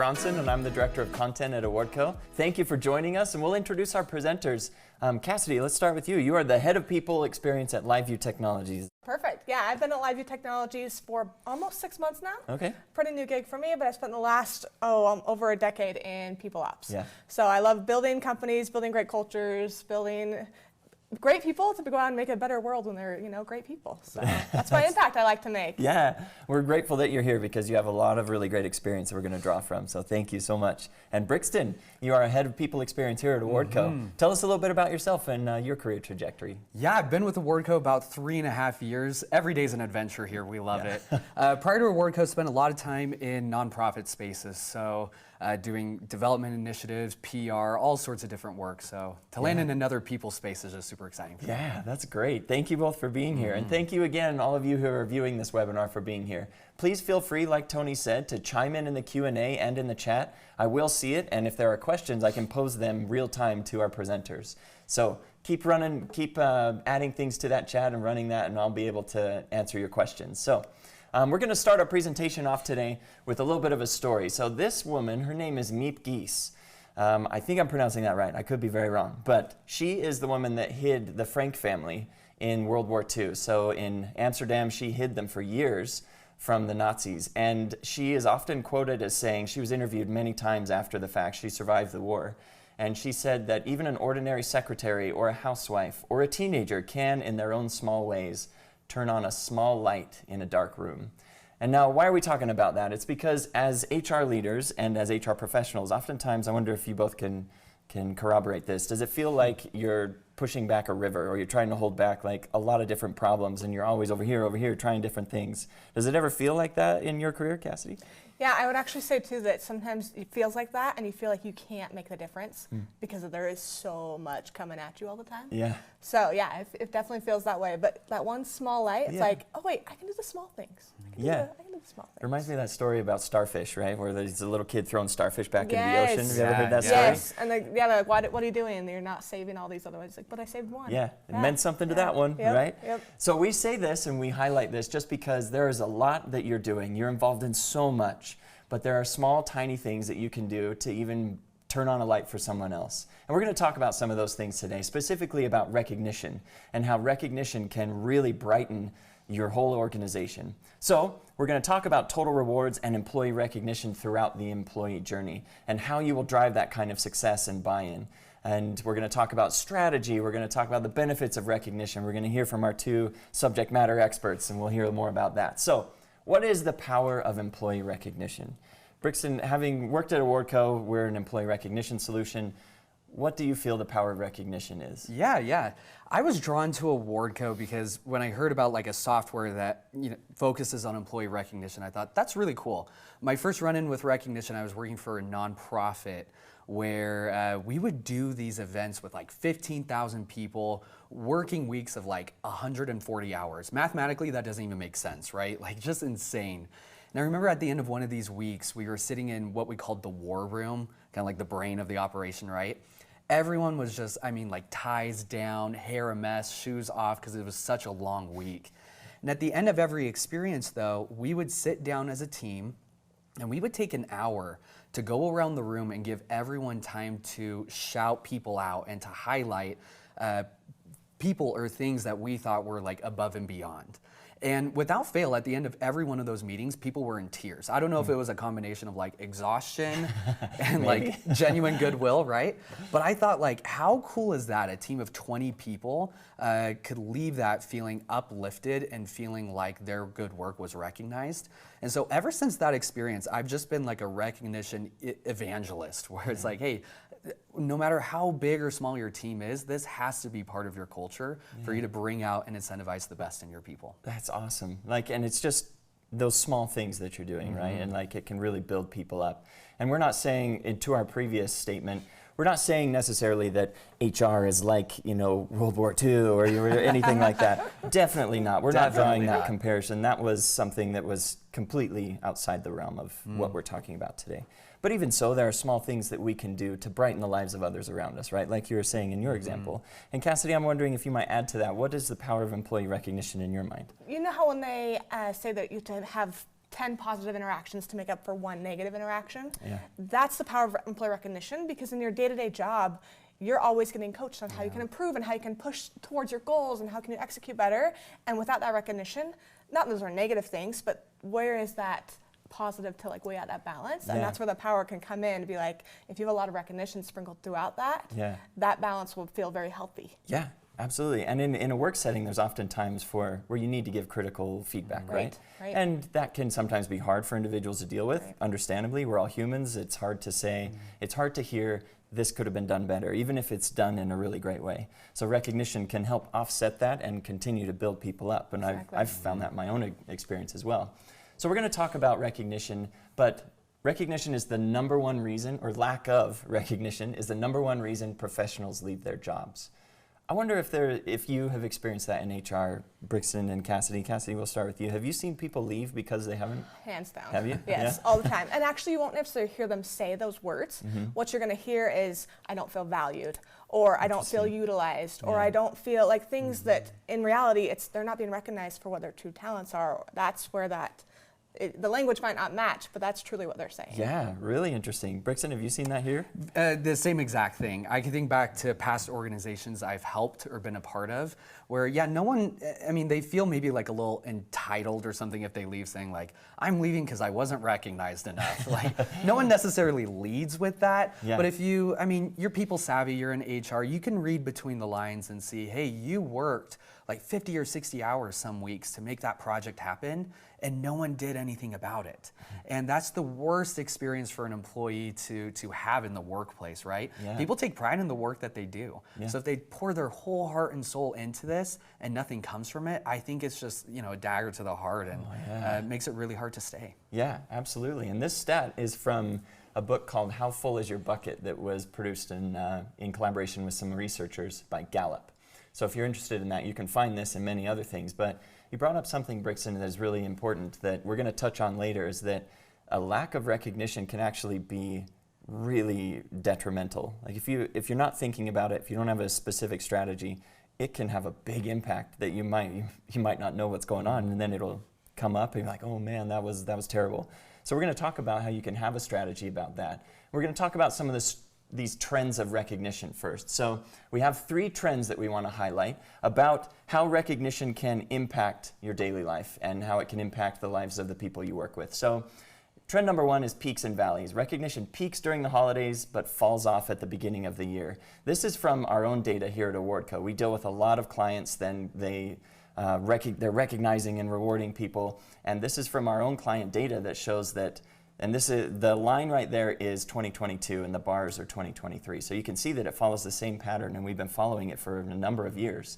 Bronson, and I'm the Director of Content at Awardco. Thank you for joining us, and we'll introduce our presenters. Cassidy, let's start with you. You are the Head of People Experience at LiveView Technologies. Perfect. Yeah, I've been at LiveView Technologies for almost 6 months now. Okay. Pretty new gig for me, but I spent the last, over a decade in people ops. Yeah. So I love building companies, building great cultures, building great people to go out and make a better world when they're, great people. So that's my impact I like to make. Yeah, we're grateful that you're here because you have a lot of really great experience that we're going to draw from. So thank you so much. And Brixton, you are a Head of People Experience here at Awardco. Tell us a little bit about yourself and your career trajectory. Yeah, I've been with Awardco about 3.5 years. Every day's an adventure here. We love it. Prior to Awardco, spent a lot of time in nonprofit spaces. So doing development initiatives, PR, all sorts of different work. So to land in another people space is just super exciting for me. Yeah, that's great. Thank you both for being here. And thank you again, all of you who are viewing this webinar, for being here. Please feel free, like Tony said, to chime in the Q&A and in the chat. I will see it, and if there are questions, I can pose them real time to our presenters. So keep running, keep adding things to that chat and running that, and I'll be able to answer your questions. So we're going to start our presentation off today with a little bit of a story. So this woman, her name is Miep Gies. I think I'm pronouncing that right. I could be very wrong. But she is the woman that hid the Frank family in World War II. So in Amsterdam, she hid them for years from the Nazis. And she is often quoted as saying, she was interviewed many times after the fact, she survived the war. And she said that even an ordinary secretary or a housewife or a teenager can, in their own small ways, turn on a small light in a dark room. And now, why are we talking about that? It's because as HR leaders and as HR professionals, oftentimes I wonder if you both can corroborate this. Does it feel like you're pushing back a river, or you're trying to hold back like a lot of different problems and you're always over here, trying different things? Does it ever feel like that in your career, Cassidy? Yeah, I would actually say too that sometimes it feels like that and you feel like you can't make the difference because there is so much coming at you all the time. Yeah. So yeah, it definitely feels that way. But that one small light, it's like, oh wait, I can do the small things. I can do the small things. It reminds me of that story about starfish, right? Where there's a little kid throwing starfish back into the ocean. Have you ever heard that story? Yes, and they're like, what are you doing? And you're not saving all these other ones. It's like, but I saved one. Yeah, it meant something to that one, right? Yep. So we say this and we highlight this just because there is a lot that you're doing. You're involved in so much, but there are small, tiny things that you can do to even turn on a light for someone else. And we're going to talk about some of those things today, specifically about recognition and how recognition can really brighten your whole organization. So we're going to talk about total rewards and employee recognition throughout the employee journey and how you will drive that kind of success and buy-in. And we're going to talk about strategy. We're going to talk about the benefits of recognition. We're going to hear from our two subject matter experts, and we'll hear more about that. So what is the power of employee recognition? Brixton, having worked at Awardco, we're an employee recognition solution. What do you feel the power of recognition is? Yeah. I was drawn to Awardco because when I heard about like a software that focuses on employee recognition, I thought that's really cool. My first run-in with recognition, I was working for a nonprofit where we would do these events with like 15,000 people, working weeks of like 140 hours. Mathematically, that doesn't even make sense, right? Like just insane. And I remember at the end of one of these weeks, we were sitting in what we called the war room, kind of like the brain of the operation, right? Everyone was just, like ties down, hair a mess, shoes off, because it was such a long week. And at the end of every experience, though, we would sit down as a team, and we would take an hour to go around the room and give everyone time to shout people out and to highlight people or things that we thought were like above and beyond. And without fail, at the end of every one of those meetings, people were in tears. I don't know if it was a combination of like exhaustion and like genuine goodwill, right? But I thought like, how cool is that? A team of 20 people could leave that feeling uplifted and feeling like their good work was recognized. And so ever since that experience, I've just been like a recognition evangelist where it's like, hey, no matter how big or small your team is, this has to be part of your culture for you to bring out and incentivize the best in your people. That's awesome. And it's just those small things that you're doing, right? And it can really build people up. And we're not saying, to our previous statement, we're not saying necessarily that HR is like, World War II or anything like that. Definitely not. We're not drawing that comparison. That was something that was completely outside the realm of what we're talking about today. But even so, there are small things that we can do to brighten the lives of others around us, right? Like you were saying in your example. And Cassidy, I'm wondering if you might add to that. What is the power of employee recognition in your mind? You know how when they say that you have 10 positive interactions to make up for one negative interaction. Yeah. That's the power of employee recognition, because in your day-to-day job, you're always getting coached on how you can improve and how you can push towards your goals and how can you execute better. And without that recognition, not those are negative things, but where is that positive to like weigh out that balance? And that's where the power can come in to be like, if you have a lot of recognition sprinkled throughout that, that balance will feel very healthy. Yeah, absolutely. And in a work setting, there's often times where you need to give critical feedback, right? And that can sometimes be hard for individuals to deal with. Understandably, we're all humans. It's hard to say, it's hard to hear, this could have been done better, even if it's done in a really great way. So recognition can help offset that and continue to build people up. And I've found that in my own experience as well. So we're going to talk about recognition, but recognition is the number one reason, or lack of recognition is the number one reason professionals leave their jobs. I wonder if you have experienced that in HR, Brixton and Cassidy. Cassidy, we'll start with you. Have you seen people leave because they haven't? Hands down. Have you? Yes, all the time. And actually, you won't necessarily hear them say those words. What you're going to hear is, I don't feel valued, or I don't feel utilized, or I don't feel like things that in reality, they're not being recognized for what their true talents are. That's where the language might not match, but that's truly what they're saying. Yeah, really interesting. Brixton, have you seen that here? The same exact thing. I can think back to past organizations I've helped or been a part of where, no one, they feel maybe like a little entitled or something if they leave saying like, I'm leaving because I wasn't recognized enough. Like, no one necessarily leads with that. But if you're people savvy, you're in HR, you can read between the lines and see, hey, you worked like 50 or 60 hours some weeks to make that project happen, and no one did anything about it. And that's the worst experience for an employee to have in the workplace, right? People take pride in the work that they do. So if they pour their whole heart and soul into this and nothing comes from it, I think it's just a dagger to the heart, and makes it really hard to stay. Yeah, absolutely. And this stat is from a book called How Full Is Your Bucket that was produced in collaboration with some researchers by Gallup. So if you're interested in that, you can find this and many other things. But you brought up something, Brixton, that is really important that we're going to touch on later, is that a lack of recognition can actually be really detrimental. Like if you're not thinking about it, if you don't have a specific strategy, it can have a big impact that you might not know what's going on, and then it'll come up and you're like, oh man, that was terrible. So we're going to talk about how you can have a strategy about that. We're going to talk about some of these trends of recognition first. So we have 3 trends that we want to highlight about how recognition can impact your daily life and how it can impact the lives of the people you work with. So trend number 1 is peaks and valleys. Recognition peaks during the holidays but falls off at the beginning of the year. This is from our own data here at Awardco. We deal with a lot of clients, then they're recognizing and rewarding people, and this is from our own client data that shows that. And this is the line right there is 2022 and the bars are 2023. So you can see that it follows the same pattern, and we've been following it for a number of years.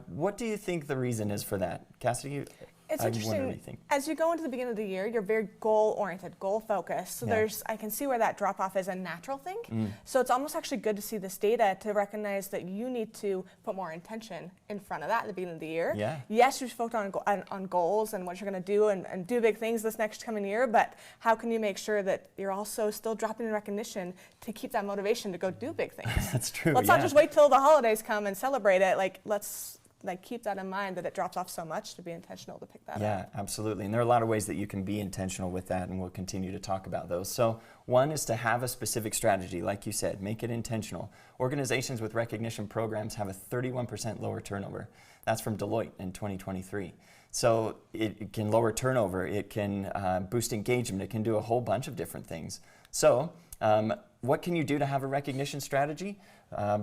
What do you think the reason is for that? Cassidy, It's interesting. As you go into the beginning of the year, you're very goal-oriented, goal-focused. So I can see where that drop-off is a natural thing. So it's almost actually good to see this data to recognize that you need to put more intention in front of that at the beginning of the year. Yes, you're focused on goals and what you're going to do and do big things this next coming year, but how can you make sure that you're also still dropping in recognition to keep that motivation to go do big things? That's true. Let's not just wait till the holidays come and celebrate it. Let's keep that in mind, that it drops off so much, to be intentional to pick that up. Yeah, absolutely. And there are a lot of ways that you can be intentional with that, and we'll continue to talk about those. So one is to have a specific strategy, like you said, make it intentional. Organizations with recognition programs have a 31% lower turnover. That's from Deloitte in 2023. So it can lower turnover, it can boost engagement, it can do a whole bunch of different things. So what can you do to have a recognition strategy?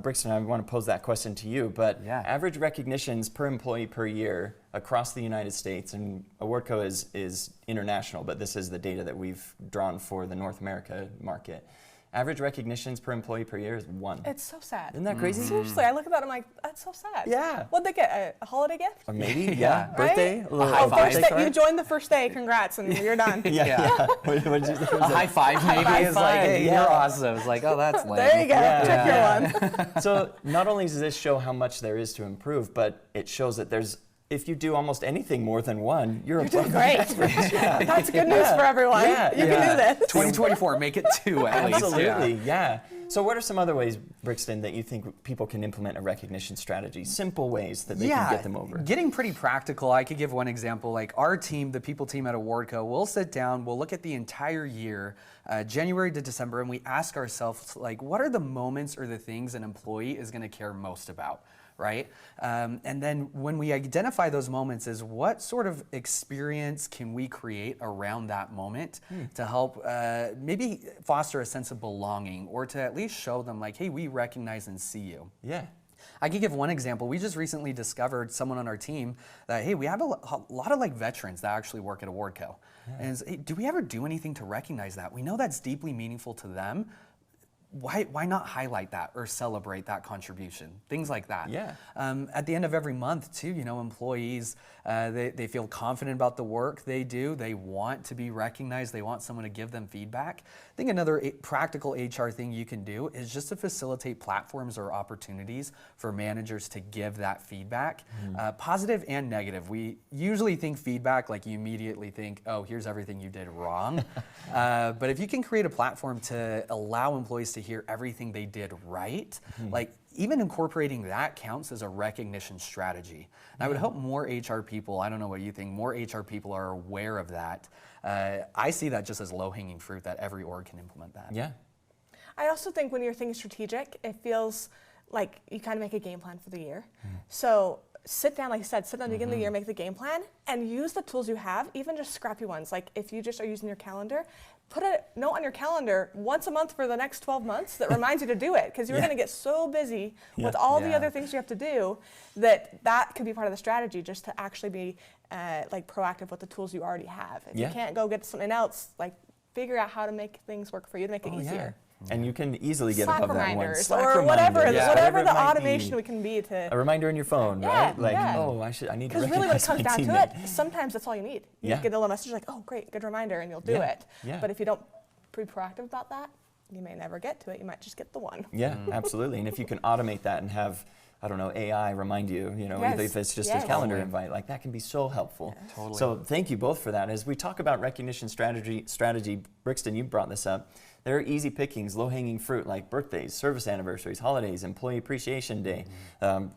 Brixton, I want to pose that question to you, but average recognitions per employee per year across the United States, and Awardco is international, but this is the data that we've drawn for the North America market. Average recognitions per employee per year is 1. It's so sad. Isn't that crazy? Seriously, I look at that, I'm like, that's so sad. Yeah. What'd they get, a holiday gift? Or maybe, birthday? Right? A little birthday card? You joined the first day, congrats, and you're done. What did you think? A high five maybe is like, hey, you're awesome. It's like, oh, that's lame. There you go, check your one. So not only does this show how much there is to improve, but it shows that there's if you do almost anything more than one, you're doing great. That's good news for everyone. Yeah, you can do this. 2024, make it 2 at least. Absolutely, yeah. So what are some other ways, Brixton, that you think people can implement a recognition strategy? Simple ways that they can get them over. Getting pretty practical, I could give one example. Like our team, the people team at Awardco, we'll sit down, we'll look at the entire year, January to December, and we ask ourselves, like, what are the moments or the things an employee is gonna care most about? Right? And then when we identify those moments is what sort of experience can we create around that moment to help maybe foster a sense of belonging or to at least show them like, hey, we recognize and see you. Yeah. I could give one example. We just recently discovered someone on our team that, hey, we have a lot of like veterans that actually work at Awardco. And it's, hey, do we ever do anything to recognize that? We know that's deeply meaningful to them. Why not highlight that or celebrate that contribution? Things like that. Yeah. At the end of every month too, you know, employees, they feel confident about the work they do. They want to be recognized. They want someone to give them feedback. I think another practical HR thing you can do is just to facilitate platforms or opportunities for managers to give that feedback, positive and negative. We usually think feedback, like you immediately think, oh, here's everything you did wrong. But if you can create a platform to allow employees to hear everything they did right, like even incorporating that counts as a recognition strategy. And I would hope more HR people, I don't know what you think, more HR people are aware of that. I see that just as low-hanging fruit that every org can implement that. Yeah. I also think when you're thinking strategic, it feels like you kind of make a game plan for the year. So sit down, like I said, sit down at the beginning of the year, make the game plan, and use the tools you have, even just scrappy ones. Like if you just are using your calendar, put a note on your calendar once a month for the next 12 months that reminds you to do it, because you're going to get so busy with all the other things you have to do that could be part of the strategy, just to actually be like proactive with the tools you already have. If you can't go get something else, like figure out how to make things work for you to make it easier. And you can easily get Slack above that one. reminders Slack or whatever, reminders, whatever it the might automation be. we can be to. A reminder in your phone, right? Like, oh, I need to Because really, when it recognize comes my down teammate. to it, sometimes that's all you need. You get a little message like, "Oh, great, good reminder," and you'll do it. Yeah. But if you don't be proactive about that, you may never get to it. You might just get the one. Yeah, absolutely. And if you can automate that and have, I don't know, AI remind you, Yes. if it's just a calendar invite, like that can be so helpful. Yes. Totally. So thank you both for that. As we talk about recognition strategy, Brixton, you brought this up. There are easy pickings, low-hanging fruit like birthdays, service anniversaries, holidays, Employee Appreciation Day,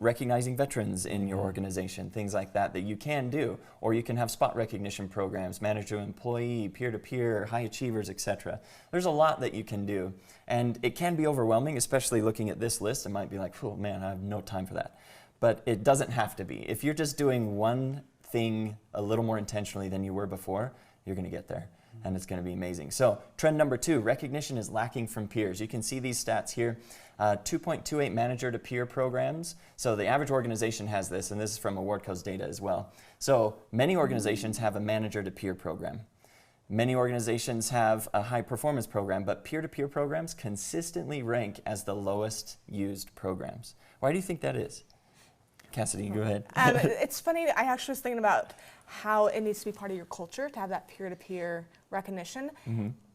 recognizing veterans in your organization, things like that you can do. Or you can have spot recognition programs, manager-to-employee, peer-to-peer, high achievers, etc. There's a lot that you can do. And it can be overwhelming, especially looking at this list. It might be like, oh man, I have no time for that. But it doesn't have to be. If you're just doing one thing a little more intentionally than you were before, you're going to get there. And it's going to be amazing. So trend number 2, recognition is lacking from peers. You can see these stats here, 2.28 manager-to-peer programs. So the average organization has this, and this is from Awardco's data as well. So many organizations have a manager-to-peer program. Many organizations have a high-performance program, but peer-to-peer programs consistently rank as the lowest used programs. Why do you think that is? Cassidy, go ahead. It's funny, I actually was thinking about how it needs to be part of your culture to have that peer-to-peer recognition.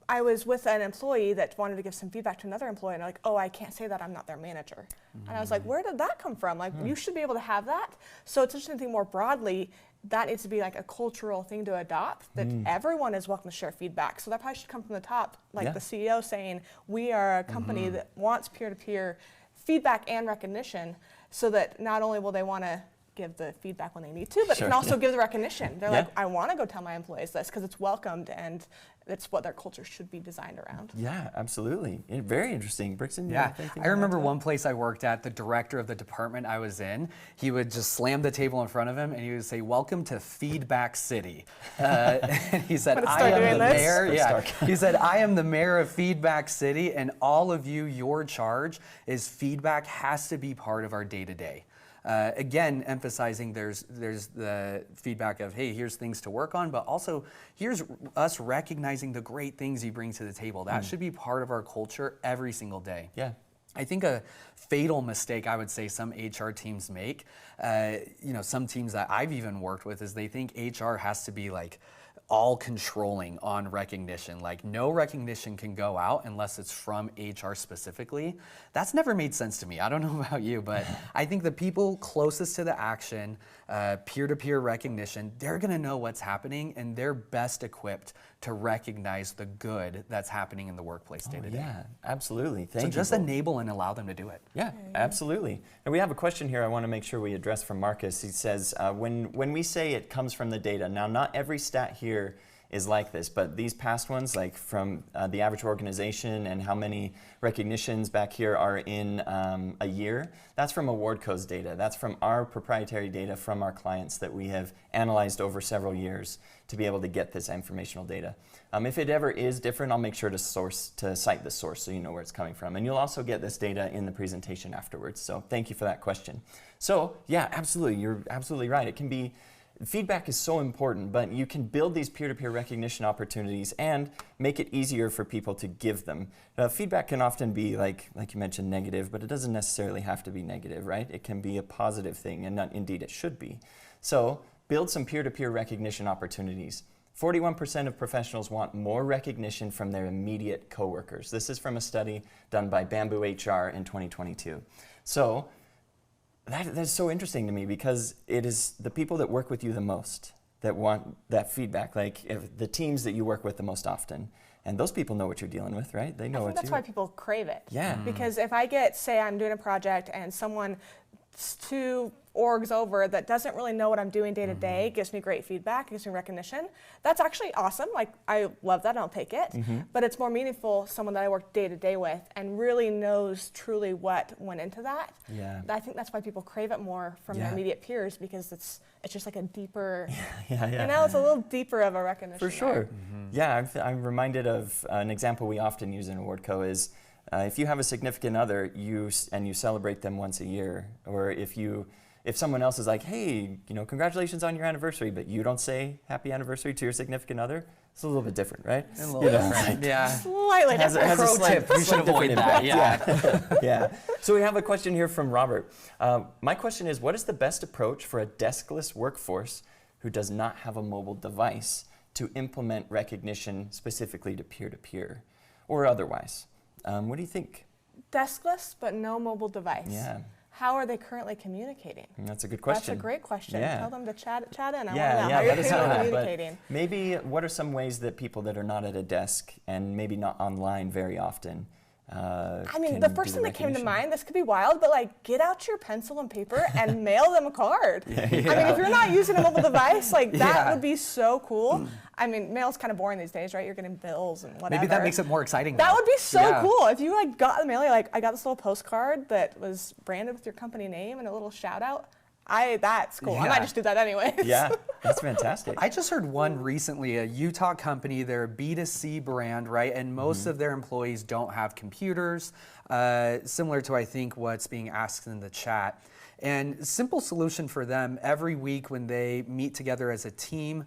I was with an employee that wanted to give some feedback to another employee, and they're like, oh, I can't say that, I'm not their manager. And I was like, where did that come from? Like, you should be able to have that. So it's interesting to think more broadly, that needs to be like a cultural thing to adopt, that everyone is welcome to share feedback. So that probably should come from the top, like the CEO saying, we are a company that wants peer-to-peer feedback and recognition, so that not only will they want to give the feedback when they need to, but can also give the recognition. They're like, I want to go tell my employees this because it's welcomed and it's what their culture should be designed around. Yeah, absolutely. Very interesting. Brixton? Yeah, I remember one place I worked at, the director of the department I was in, he would just slam the table in front of him and he would say, welcome to Feedback City. And he said, I am the mayor. Yeah. He said, I am the mayor of Feedback City, and all of you, your charge is feedback has to be part of our day-to-day. Again, emphasizing there's the feedback of, hey, here's things to work on, but also here's us recognizing the great things you bring to the table. That should be part of our culture every single day. Yeah. I think a fatal mistake I would say some HR teams make, some teams that I've even worked with, is they think HR has to be like all controlling on recognition. Like no recognition can go out unless it's from HR specifically. That's never made sense to me. I don't know about you, but I think the people closest to the action, peer-to-peer recognition, they're gonna know what's happening and they're best equipped to recognize the good that's happening in the workplace day to day. Yeah, absolutely. Thank So you. just enable and allow them to do it. Yeah, absolutely. And we have a question here I want to make sure we address from Marcus. He says, when we say it comes from the data, now not every stat here is like this, but these past ones, like from the average organization and how many recognitions back here are in a year, that's from Awardco's data. That's from our proprietary data from our clients that we have analyzed over several years to be able to get this informational data. If it ever is different, I'll make sure to cite the source so you know where it's coming from. And you'll also get this data in the presentation afterwards. So thank you for that question. So yeah, absolutely, you're absolutely right. It can be, feedback is so important, but you can build these peer-to-peer recognition opportunities and make it easier for people to give them. Feedback can often be, like you mentioned, negative, but it doesn't necessarily have to be negative, right? It can be a positive thing, and indeed it should be. So build some peer-to-peer recognition opportunities. 41% of professionals want more recognition from their immediate coworkers. This is from a study done by Bamboo HR in 2022. So that's so interesting to me because it is the people that work with you the most that want that feedback, like the teams that you work with the most often. And those people know what you're dealing with, right? They know what you... that's why people crave it. Yeah. Because if I say I'm doing a project and someone 2 orgs over that doesn't really know what I'm doing day to day, gives me great feedback, gives me recognition, that's actually awesome. Like, I love that and I'll take it. But it's more meaningful, someone that I work day to day with and really knows truly what went into that. Yeah. I think that's why people crave it more from their immediate peers, because it's just like a deeper, you know, it's a little deeper of a recognition. For sure. Yeah, I'm reminded of an example we often use in Awardco is if you have a significant other and you celebrate them once a year, or if someone else is like, hey, congratulations on your anniversary, but you don't say happy anniversary to your significant other, it's a little bit different, right? A little different, yeah. Slightly different. Has a Pro slight, tip, you should avoid that, yeah. Yeah. So we have a question here from Robert. My question is, what is the best approach for a deskless workforce who does not have a mobile device to implement recognition specifically to peer-to-peer or otherwise? What do you think? Deskless, but no mobile device. Yeah. How are they currently communicating? That's a good question. That's a great question. Yeah. Tell them to chat in. I want to know. Yeah, How are let you us know that. communicating? But maybe what are some ways that people that are not at a desk and maybe not online very often I mean, the first thing that came to mind, this could be wild, but like, get out your pencil and paper and mail them a card. I mean, if you're not using a mobile device, like that would be so cool. I mean, mail's kind of boring these days, right? You're getting bills and whatever. Maybe that makes it more exciting. That would be so cool. If you like got the mail, you're like, I got this little postcard that was branded with your company name and a little shout out. That's cool. I might just do that anyways. Yeah, that's fantastic. I just heard one recently, a Utah company, they're a B2C brand, right? And most of their employees don't have computers, similar to, I think, what's being asked in the chat. And simple solution for them, every week when they meet together as a team,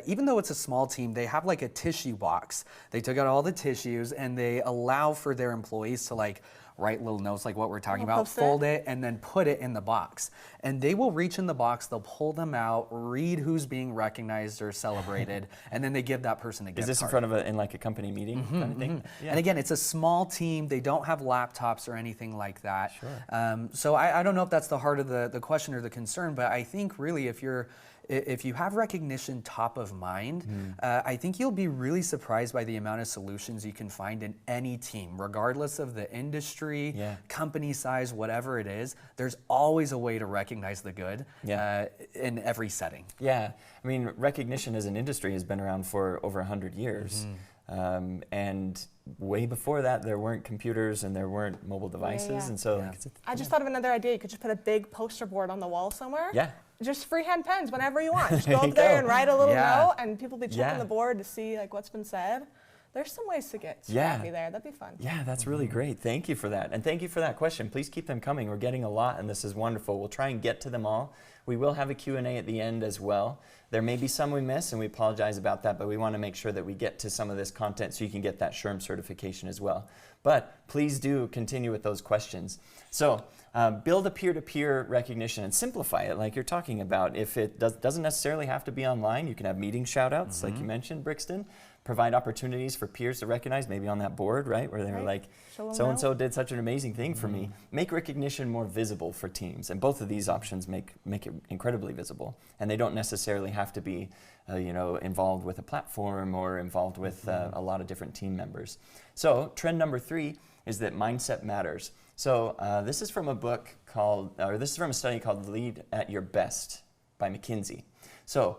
even though it's a small team, they have like a tissue box. They took out all the tissues and they allow for their employees to like write little notes like what we're talking about, fold it, and then put it in the box. And they will reach in the box, they'll pull them out, read who's being recognized or celebrated, and then they give that person a gift card. Is this in front of in like a company meeting kind of thing? Yeah. And again, it's a small team, they don't have laptops or anything like that. Sure. So I don't know if that's the heart of the question or the concern, but I think really if you have recognition top of mind, I think you'll be really surprised by the amount of solutions you can find in any team, regardless of the industry, company size, whatever it is. There's always a way to recognize the good in every setting. Yeah, I mean, recognition as an industry has been around for over 100 years. And way before that, there weren't computers and there weren't mobile devices. And so I just thought of another idea. You could just put a big poster board on the wall somewhere. Yeah. Just freehand pens whenever you want. Just go up there and write a little note, and people be checking the board to see like what's been said. There's some ways to get scrappy there. That'd be fun. Yeah, that's really great. Thank you for that. And thank you for that question. Please keep them coming. We're getting a lot, and this is wonderful. We'll try and get to them all. We will have a Q&A at the end as well. There may be some we miss, and we apologize about that, but we want to make sure that we get to some of this content so you can get that SHRM certification as well. But please do continue with those questions. So build a peer-to-peer recognition and simplify it like you're talking about. If it doesn't necessarily have to be online, you can have meeting shout-outs like you mentioned, Brixton. Provide opportunities for peers to recognize, maybe on that board, right? Where they're like, so-and-so did such an amazing thing for me. Make recognition more visible for teams. And both of these options make it incredibly visible. And they don't necessarily have to be involved with a platform or involved with a lot of different team members. So trend number 3 is that mindset matters. So this is from this is from a study called Lead at Your Best by McKinsey. So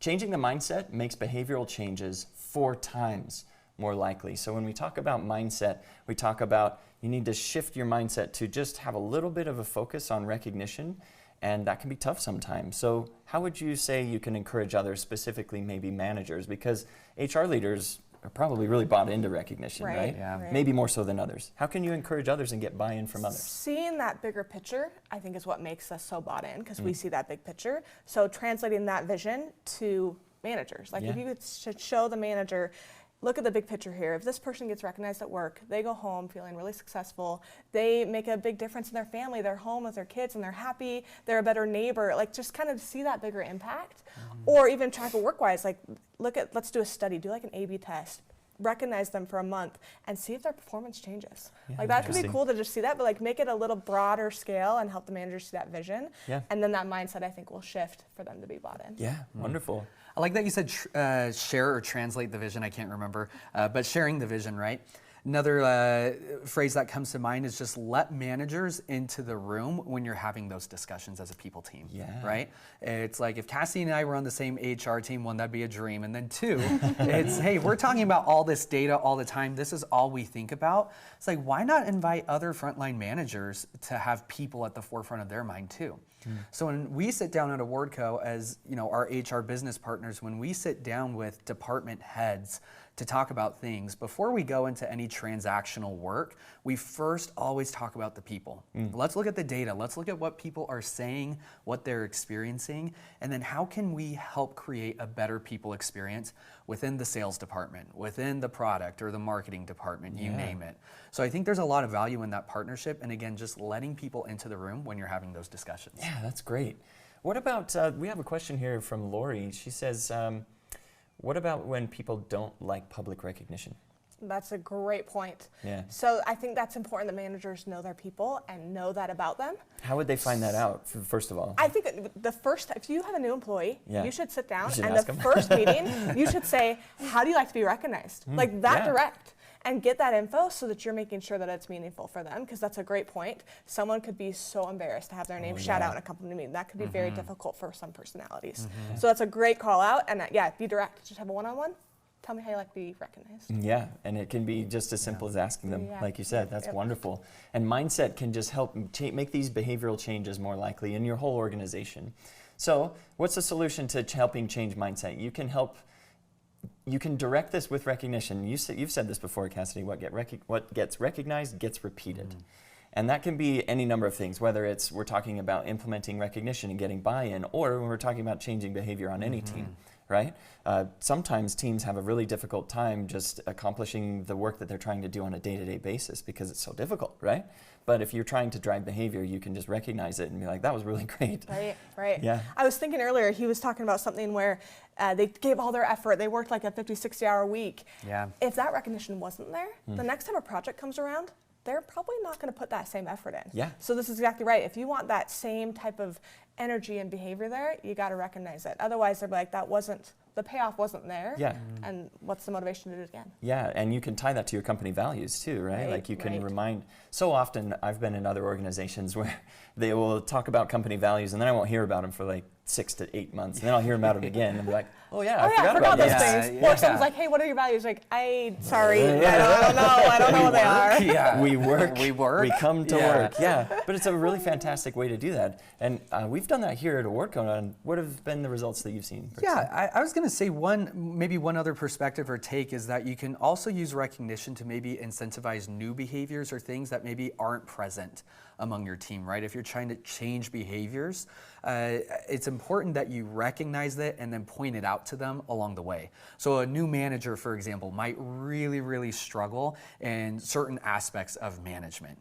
changing the mindset makes behavioral changes 4 times more likely. So when we talk about mindset, we talk about you need to shift your mindset to just have a little bit of a focus on recognition, and that can be tough sometimes. So how would you say you can encourage others, specifically maybe managers, because HR leaders are probably really bought into recognition, right? Yeah. Right. Maybe more so than others. How can you encourage others and get buy-in from others? Seeing that bigger picture, I think, is what makes us so bought in, because we see that big picture. So translating that vision to managers. Like if you could show the manager, look at the big picture here. If this person gets recognized at work, they go home feeling really successful. They make a big difference in their family. They're home with their kids and they're happy. They're a better neighbor. Like just kind of see that bigger impact. Or even track it work-wise. Like let's do a study. Do like an A/B test. Recognize them for a month and see if their performance changes. Like that could be cool to just see that, but like make it a little broader scale and help the managers see that vision. Yeah. And then that mindset, I think, will shift for them to be bought in. Yeah, wonderful. I like that you said share or translate the vision. I can't remember, but sharing the vision, right? Another phrase that comes to mind is just let managers into the room when you're having those discussions as a people team, right? It's like if Cassie and I were on the same HR team, 1, that'd be a dream. And then 2, it's, hey, we're talking about all this data all the time. This is all we think about. It's like, why not invite other frontline managers to have people at the forefront of their mind too? So when we sit down at Awardco as our HR business partners, when we sit down with department heads to talk about things, before we go into any transactional work, we first always talk about the people. Let's look at the data. Let's look at what people are saying, what they're experiencing, and then how can we help create a better people experience within the sales department, within the product or the marketing department, you name it. So I think there's a lot of value in that partnership, and again, just letting people into the room when you're having those discussions. Yeah, that's great. What about, we have a question here from Lori. She says, what about when people don't like public recognition? That's a great point. Yeah. So I think that's important that managers know their people and know that about them. How would they find that out, first of all? I think if you have a new employee, you should sit down and ask the them. first meeting, you should say, how do you like to be recognized? Like that direct. And get that info so that you're making sure that it's meaningful for them, because that's a great point. Someone could be so embarrassed to have their name shout out in a company meeting. That could be very difficult for some personalities. So that's a great call out. And be direct. Just have a one-on-one. Tell me how you like to be recognized. Yeah, and it can be just as simple as asking them, like you said. That's wonderful. And mindset can just help make these behavioral changes more likely in your whole organization. So what's the solution to helping change mindset? You can direct this with recognition. You've said this before, Cassidy, what gets recognized gets repeated. And that can be any number of things, whether it's we're talking about implementing recognition and getting buy-in, or when we're talking about changing behavior on any team, right? Sometimes teams have a really difficult time just accomplishing the work that they're trying to do on a day-to-day basis because it's so difficult, right? But if you're trying to drive behavior, you can just recognize it and be like, that was really great. Right. Yeah. I was thinking earlier, he was talking about something where they gave all their effort. They worked like a 50, 60-hour week. Yeah. If that recognition wasn't there, the next time a project comes around, they're probably not going to put that same effort in. Yeah. So this is exactly right. If you want that same type of energy and behavior there, you got to recognize it. Otherwise, they're like, the payoff wasn't there. Yeah. And what's the motivation to do it again? Yeah, and you can tie that to your company values too, right? Like you can remind, so often I've been in other organizations where they will talk about company values and then I won't hear about them for like 6 to 8 months. And then I'll hear about them again and be like, I forgot about those this. things. Or someone's like, hey, what are your values? Like, sorry, I don't know what they are. Yeah. We work. We come to work. Yeah, but it's a really fantastic way to do that. And we've done that here at Awardco. And what have been the results that you've seen? Yeah, I was going to say maybe one other perspective or take is that you can also use recognition to maybe incentivize new behaviors or things that maybe aren't present among your team, right? If you're trying to change behaviors, it's important that you recognize it and then point it out to them along the way. So a new manager, for example, might really, really struggle in certain aspects of management.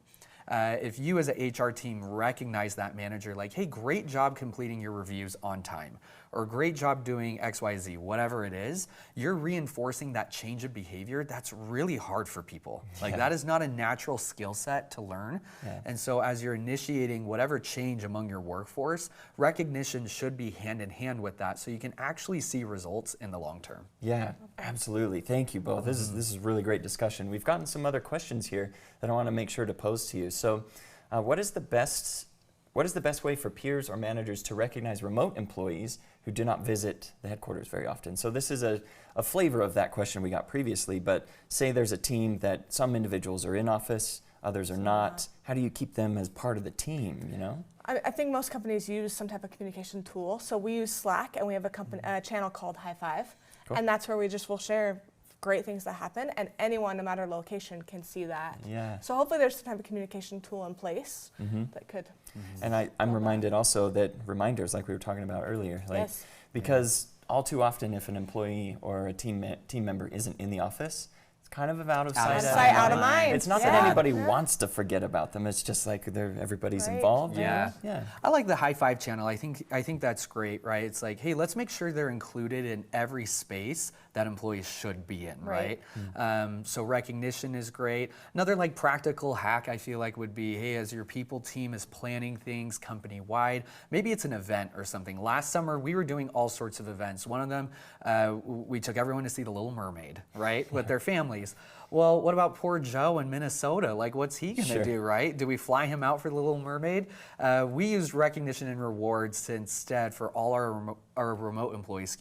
If you as an HR team recognize that manager, like, hey, great job completing your reviews on time, or great job doing XYZ, whatever it is, you're reinforcing that change of behavior that's really hard for people. Like that is not a natural skill set to learn. And so as you're initiating whatever change among your workforce, recognition should be hand in hand with that so you can actually see results in the long term. Yeah, absolutely. Thank you both. This is really great discussion. We've gotten some other questions here that I want to make sure to pose to you. So what is the best way for peers or managers to recognize remote employees who do not visit the headquarters very often? So this is a flavor of that question we got previously, but say there's a team that some individuals are in office, others are not. How do you keep them as part of the team, you know? I think most companies use some type of communication tool. So we use Slack, and we have a channel called High Five. Cool. And that's where we just will share great things that happen, and anyone, no matter location, can see that. Yeah. So hopefully there's some type of communication tool in place that could. And I'm reminded also that reminders, like we were talking about earlier, like because all too often if an employee or a team member isn't in the office, it's kind of out of sight, out of mind. It's not that anybody wants to forget about them. It's just like everybody's involved. Yeah. Yeah. I like the High Five channel. I think that's great, right? It's like, hey, let's make sure they're included in every space that employees should be in, right? So recognition is great. Another like practical hack I feel like would be, hey, as your people team is planning things company-wide, maybe it's an event or something. Last summer, we were doing all sorts of events. One of them, we took everyone to see The Little Mermaid, right? With their families. Well, what about poor Joe in Minnesota? Like, what's he gonna do, right? Do we fly him out for The Little Mermaid? We used recognition and rewards to instead, for all our remote employees,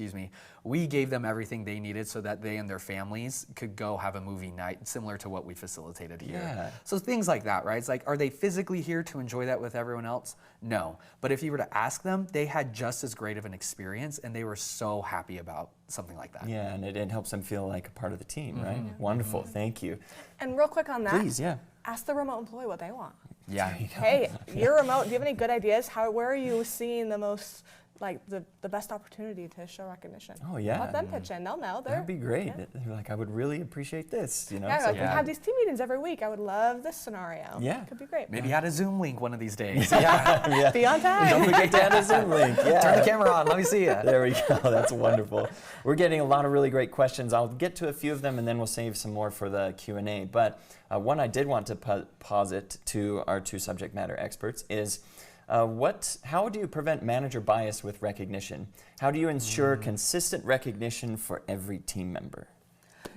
we gave them everything they needed so that they and their families could go have a movie night similar to what we facilitated here. Yeah. So things like that, right? It's like, are they physically here to enjoy that with everyone else? No. But if you were to ask them, they had just as great of an experience and they were so happy about something like that. Yeah, and it helps them feel like a part of the team, right? Wonderful, thank you. And real quick on that, Please, ask the remote employee what they want. Yeah. Hey, you're remote. Do you have any good ideas? Where are you seeing the most, like the best opportunity to show recognition? Oh yeah. Let them pitch in. They'll know. That'd be great. They're like, I would really appreciate this, you know? Yeah, So like we have these team meetings every week. I would love this scenario. Yeah. Could be great. Maybe add a Zoom link one of these days. Be on time. Don't forget to add a Zoom link. Yeah. Turn the camera on. Let me see you. There we go. That's wonderful. We're getting a lot of really great questions. I'll get to a few of them and then we'll save some more for the Q&A. But one I did want to posit to our two subject matter experts is how do you prevent manager bias with recognition? How do you ensure consistent recognition for every team member?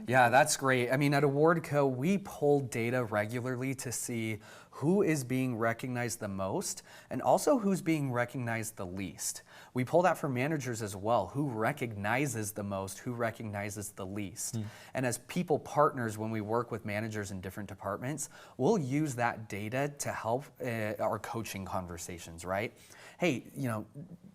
Yeah, that's great. I mean, at Awardco, we pull data regularly to see who is being recognized the most and also who's being recognized the least. We pull that for managers as well, who recognizes the most, who recognizes the least. And as people partners, when we work with managers in different departments, we'll use that data to help our coaching conversations, right? Hey, you know,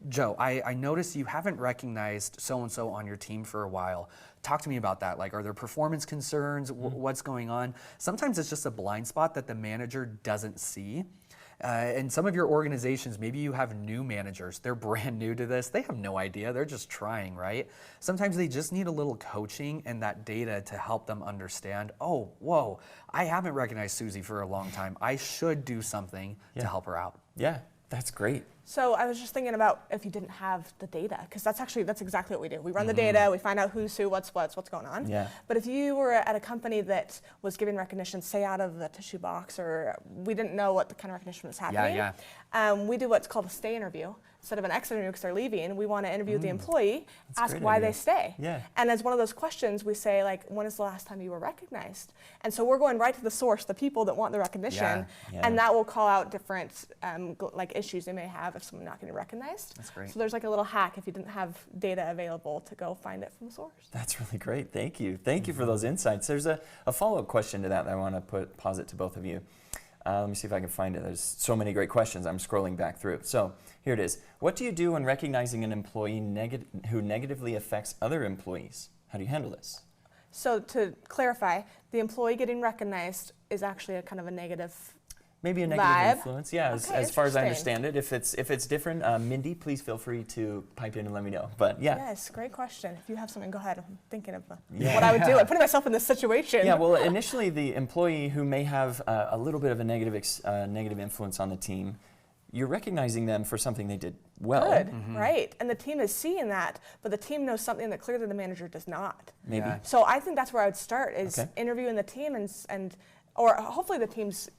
Joe, I noticed you haven't recognized so-and-so on your team for a while. Talk to me about that. Like, are there performance concerns? What's going on? Sometimes it's just a blind spot that the manager doesn't see. In some of your organizations, maybe you have new managers. They're brand new to this. They have no idea. They're just trying, right? Sometimes they just need a little coaching and that data to help them understand, oh, whoa, I haven't recognized Susie for a long time. I should do something to help her out. Yeah, that's great. So I was just thinking about if you didn't have the data, because that's exactly what we do. We run the data, we find out who's who, what's going on. Yeah. But if you were at a company that was giving recognition, say out of the tissue box, or we didn't know what the kind of recognition was happening, we do what's called a stay interview. Instead of an exit interview because they're leaving, we want to interview the employee, ask why they stay. Yeah. And as one of those questions, we say, like, when is the last time you were recognized? And so we're going right to the source, the people that want the recognition, and that will call out different like issues they may have if someone's not getting recognized. That's great. So there's like a little hack if you didn't have data available to go find it from the source. That's really great. Thank you. Thank you for those insights. There's a follow-up question to that I want to posit to both of you. Let me see if I can find it. There's so many great questions. I'm scrolling back through. So here it is. What do you do when recognizing an employee who negatively affects other employees? How do you handle this? So to clarify, the employee getting recognized is actually a kind of a negative Maybe a negative vibe. influence, yeah, Okay, as far as I interesting. understand it. If it's different, Mindy, please feel free to pipe in and let me know. But yeah. Yes, great question. If you have something, go ahead. I'm thinking of Yeah. what I would do. I'm putting myself in this situation. Yeah, well, initially the employee who may have a little bit of a negative influence on the team, you're recognizing them for something they did well. Good, right. And the team is seeing that, but the team knows something that clearly the manager does not. Maybe. Yeah. So I think that's where I would start, is Okay. interviewing the team or hopefully the team's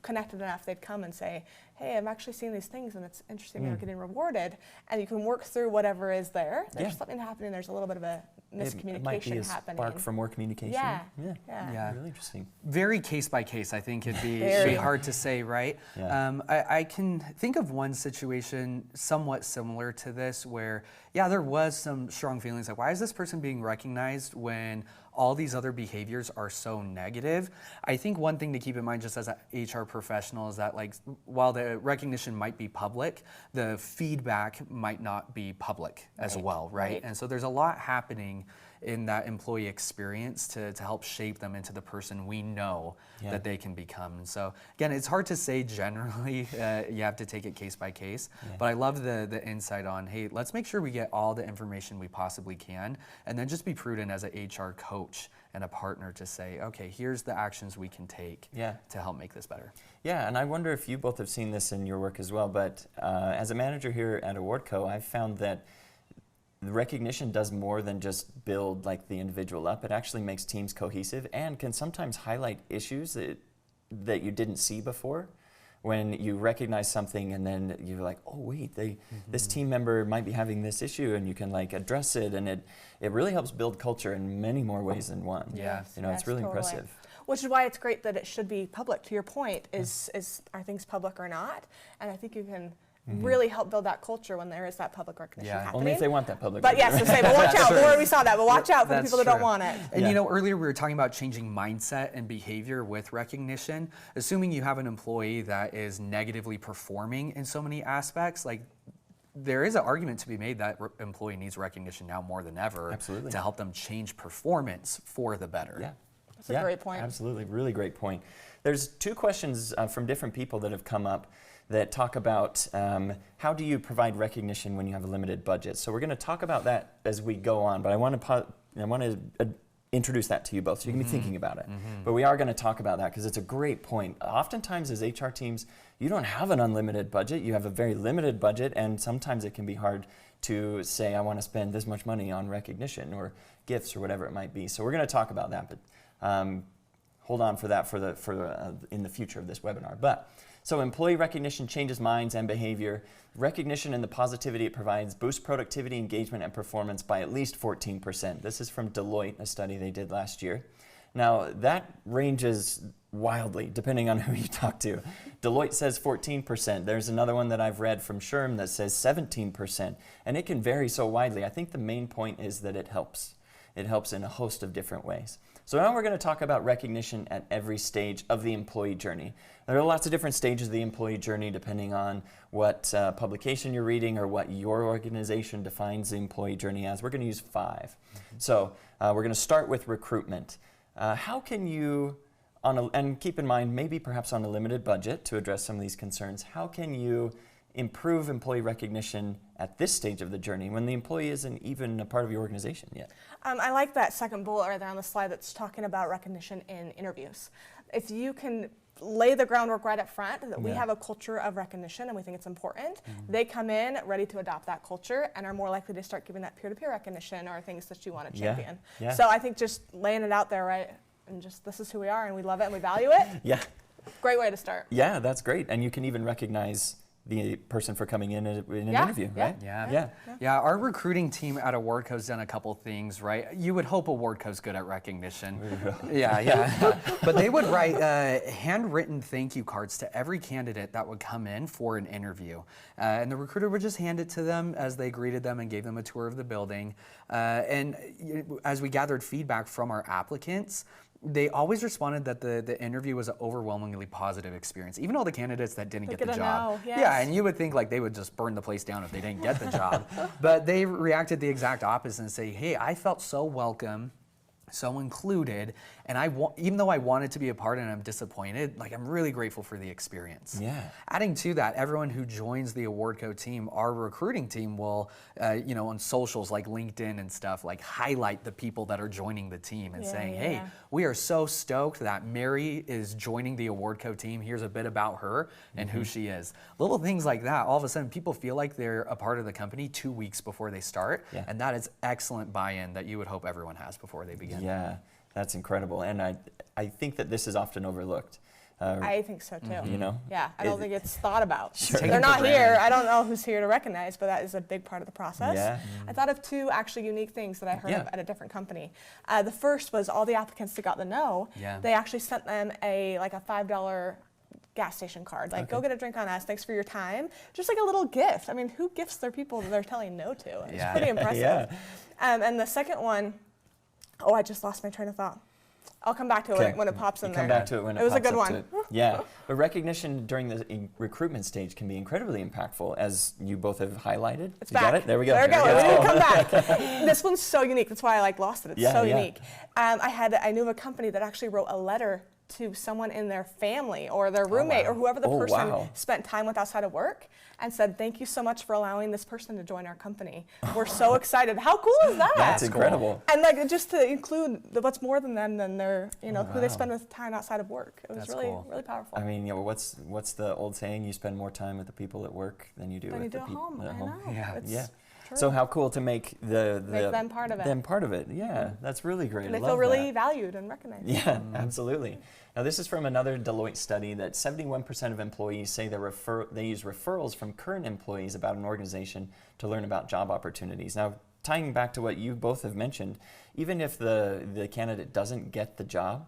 connected enough, they'd come and say, hey, I'm actually seeing these things and it's interesting they're getting rewarded, and you can work through whatever is there. There's Yeah. something happening, there's a little bit of a miscommunication It might be a happening. spark for more communication. Yeah. Yeah. Yeah. Really interesting. Very case by case, I think it'd be Very. hard to say, right? Yeah. I can think of one situation somewhat similar to this where, yeah, there was some strong feelings like, why is this person being recognized when all these other behaviors are so negative? I think one thing to keep in mind just as an HR professional is that, like, while the recognition might be public, the feedback might not be public as well, right? And so there's a lot happening in that employee experience to help shape them into the person we know that they can become. And so again, it's hard to say generally, you have to take it case by case, but I love the insight on, hey, let's make sure we get all the information we possibly can, and then just be prudent as an HR coach and a partner to say, okay, here's the actions we can take to help make this better. Yeah, and I wonder if you both have seen this in your work as well, but as a manager here at Awardco, I've found that the recognition does more than just build like the individual up. It actually makes teams cohesive and can sometimes highlight issues that you didn't see before. When you recognize something and then you're like, oh wait, this team member might be having this issue, and you can like address it, and it really helps build culture in many more ways than one. Yeah. You know, it's really impressive. Which is why it's great that it should be public. To your point, is are things public or not? And I think you can really help build that culture when there is that public recognition happening. Only if they want that public But yes, to say, but watch out. We already saw that, but watch out for the That's people that don't true. want it. And you know, earlier we were talking about changing mindset and behavior with recognition. Assuming you have an employee that is negatively performing in so many aspects, like there is an argument to be made that employee needs recognition now more than ever to help them change performance for the better. Yeah. That's a great point. Absolutely, really great point. There's two questions from different people that have come up that talk about how do you provide recognition when you have a limited budget. So we're going to talk about that as we go on, but I want to introduce that to you both so you can be thinking about it. But we are going to talk about that because it's a great point. Oftentimes as HR teams, you don't have an unlimited budget, you have a very limited budget, and sometimes it can be hard to say, I want to spend this much money on recognition or gifts or whatever it might be. So we're going to talk about that, but hold on for that in the future of this webinar. So employee recognition changes minds and behavior. Recognition and the positivity it provides boosts productivity, engagement, and performance by at least 14%. This is from Deloitte, a study they did last year. Now, that ranges wildly depending on who you talk to. Deloitte says 14%. There's another one that I've read from SHRM that says 17%. And it can vary so widely. I think the main point is that it helps. It helps in a host of different ways. So now we're going to talk about recognition at every stage of the employee journey. There are lots of different stages of the employee journey depending on what publication you're reading or what your organization defines the employee journey as. We're going to use 5. So we're going to start with recruitment. How can you, and keep in mind, maybe perhaps on a limited budget to address some of these concerns, how can you improve employee recognition at this stage of the journey when the employee isn't even a part of your organization yet? I like that second bullet right there on the slide that's talking about recognition in interviews. If you can lay the groundwork right up front that we have a culture of recognition and we think it's important, they come in ready to adopt that culture and are more likely to start giving that peer-to-peer recognition or things that you want to champion. So I think just laying it out there, right, and just this is who we are and we love it and we value it. Great way to start. Yeah, that's great. And you can even recognize the person for coming in an interview, right? Yeah, our recruiting team at Awardco has done a couple things, right? You would hope Awardco's good at recognition. But they would write handwritten thank you cards to every candidate that would come in for an interview. And the recruiter would just hand it to them as they greeted them and gave them a tour of the building. And as we gathered feedback from our applicants, they always responded that the interview was an overwhelmingly positive experience, even all the candidates that didn't get the job. Yeah, and you would think like they would just burn the place down if they didn't get the job. But they reacted the exact opposite and say, hey, I felt so welcome. so included, and even though I wanted to be a part and I'm disappointed, like I'm really grateful for the experience. Yeah. Adding to that, everyone who joins the Awardco team, our recruiting team will, on socials like LinkedIn and stuff, like highlight the people that are joining the team and saying, hey, we are so stoked that Mary is joining the Awardco team. Here's a bit about her and who she is. Little things like that, all of a sudden people feel like they're a part of the company 2 weeks before they start, and that is excellent buy-in that you would hope everyone has before they begin. Yeah, that's incredible. And I think that this is often overlooked. I think so too. You know? Yeah, I don't think it's thought about. Sure. They're not here. I don't know who's here to recognize, but that is a big part of the process. Yeah. I thought of two actually unique things that I heard of at a different company. The first was all the applicants that got the no, they actually sent them a $5 gas station card. Like, go get a drink on us. Thanks for your time. Just like a little gift. I mean, who gifts their people that they're telling no to? It's pretty impressive. And the second one, I just lost my train of thought. I'll come back to it when it pops in there. Come back to it when it pops was a good up one. Yeah, but recognition during the recruitment stage can be incredibly impactful, as you both have highlighted. It's you back. got it? There we go. There we go. We didn't come back. This one's so unique. That's why I lost it. It's so unique. I knew of a company that actually wrote a letter to someone in their family or their roommate or whoever the person spent time with outside of work, and said, thank you so much for allowing this person to join our company. We're so excited. How cool is that? That's incredible. And like just to include what's more than them than their, who they spend with time outside of work. It was really powerful. I mean, what's the old saying? You spend more time with the people at work than you do with the people at home. Yeah. True. So how cool to make them part of it. Them part of it. Yeah, that's really great. And they feel really valued and recognized. Yeah, absolutely. Now this is from another Deloitte study that 71% of employees say they use referrals from current employees about an organization to learn about job opportunities. Now, tying back to what you both have mentioned, even if the candidate doesn't get the job,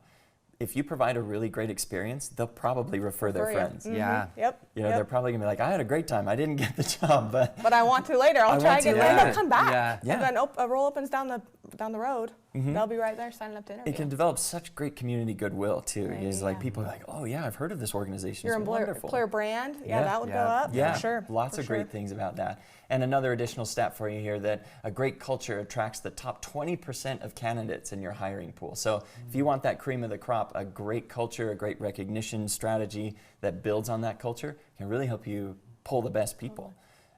if you provide a really great experience, they'll probably refer their friends. Yeah. Yep. They're probably gonna be like, I had a great time. I didn't get the job, but I want to later. I'll try again. And they'll come back. Yeah. And then a role opens down the road. They'll be right there signing up to interview. It can develop such great community goodwill too. Is like people are like, oh yeah, I've heard of this organization. Your it's wonderful. employer brand, that would go up. Yeah, for sure. Lots of great things about that. And another additional stat for you here, that a great culture attracts the top 20% of candidates in your hiring pool. So if you want that cream of the crop, a great culture, a great recognition strategy that builds on that culture can really help you pull the best people